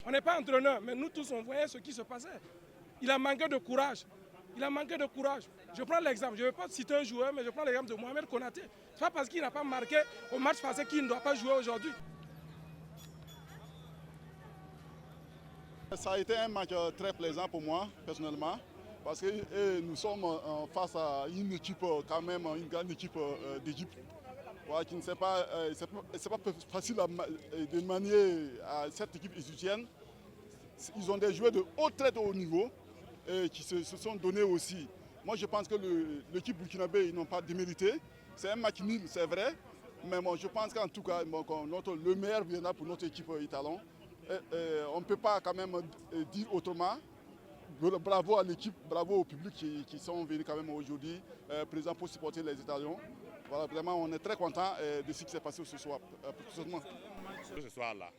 On n'est pas entraîneur, mais nous tous, on voyait ce qui se passait. Il a manqué de courage. Il a manqué de courage. Je prends l'exemple, je ne vais pas citer un joueur, mais je prends l'exemple de Mohamed Konaté. Ce n'est pas parce qu'il n'a pas marqué au match passé qu'il ne doit pas jouer aujourd'hui. Ça a été un match très plaisant pour moi, personnellement, parce que nous sommes face à une équipe, quand même, une grande équipe d'Égypte, qui ne sait pas, c'est pas facile de manier à cette équipe égyptienne. Ils ont des joueurs de très haut niveau qui se sont donnés aussi. Moi, je pense que l'équipe burkinabé, ils n'ont pas démérité. C'est un match nul, c'est vrai, mais moi, je pense qu'en tout cas, le meilleur viendra pour notre équipe italien. On ne peut pas quand même dire autrement. Bravo à l'équipe, bravo au public qui sont venus quand même aujourd'hui présents pour supporter les Italiens. Voilà, vraiment, on est très contents de ce qui s'est passé ce soir. Ce soir-là,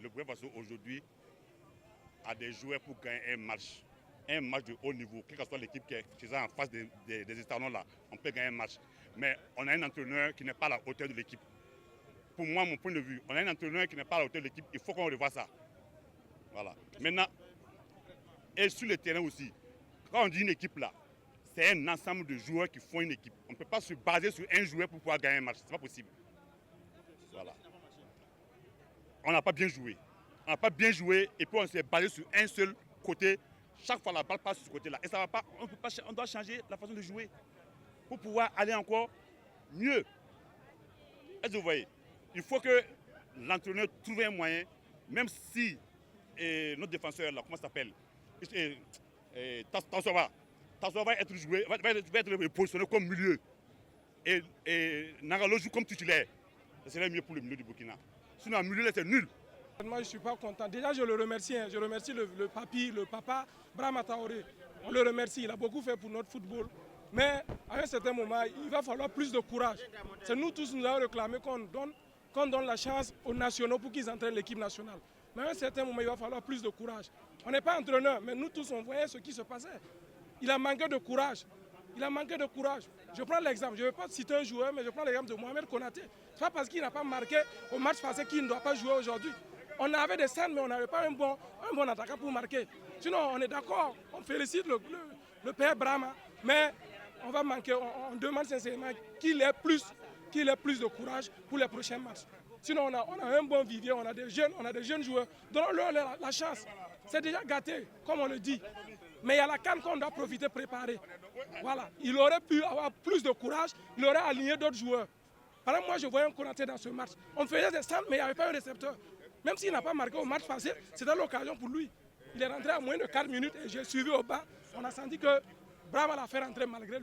le Burkina Faso aujourd'hui a des joueurs pour gagner un match de haut niveau, quelle que soit l'équipe qui est en face des Italiens là, on peut gagner un match. Mais on a un entraîneur qui n'est pas à la hauteur de l'équipe. Pour moi, mon point de vue, on a un entraîneur qui n'est pas à la hauteur de l'équipe, il faut qu'on revoie ça. Voilà. Maintenant, et sur le terrain aussi, quand on dit une équipe là, c'est un ensemble de joueurs qui font une équipe. On ne peut pas se baser sur un joueur pour pouvoir gagner un match, ce n'est pas possible. Voilà. On n'a pas bien joué. On n'a pas bien joué et puis on s'est basé sur un seul côté. Chaque fois la balle passe sur ce côté-là. Et ça va pas, on doit changer la façon de jouer pour pouvoir aller encore mieux. Est-ce que vous voyez? Il faut que l'entraîneur trouve un moyen, même si notre défenseur, là, comment ça s'appelle, Tassova va être joué, va être positionné comme milieu. Et Nagalo joue comme titulaire. Ça serait mieux pour le milieu du Burkina. Sinon, le milieu, c'est nul. Moi, je ne suis pas content. Déjà, je le remercie. Je remercie le papa, Brahma Traoré. On le remercie. Il a beaucoup fait pour notre football. Mais à un certain moment, il va falloir plus de courage. C'est nous tous, nous avons réclamé qu'on donne la chance aux nationaux pour qu'ils entraînent l'équipe nationale. Mais à un certain moment, il va falloir plus de courage. On n'est pas entraîneur, mais nous tous, on voyait ce qui se passait. Il a manqué de courage. Il a manqué de courage. Je prends l'exemple, je ne vais pas citer un joueur, mais je prends l'exemple de Mohamed Konaté. Ce n'est pas parce qu'il n'a pas marqué au match passé qu'il ne doit pas jouer aujourd'hui. On avait des scènes, mais on n'avait pas un bon attaquant pour marquer. Sinon, on est d'accord, on félicite le père Brahma, mais on va manquer, on demande sincèrement qu'il ait plus de courage pour les prochains matchs. Sinon, on a un bon vivier, on a des jeunes joueurs. Donnons-leur la chance. C'est déjà gâté, comme on le dit. Mais il y a la CAN qu'on doit profiter, préparer. Voilà. Il aurait pu avoir plus de courage, il aurait aligné d'autres joueurs. Par exemple, moi, je voyais un Konaté dans ce match. On faisait des centres, mais il n'y avait pas un récepteur. Même s'il n'a pas marqué au match passé, c'était l'occasion pour lui. Il est rentré à moins de 4 minutes et j'ai suivi au bas. On a senti que Brahma l'a fait rentrer malgré lui.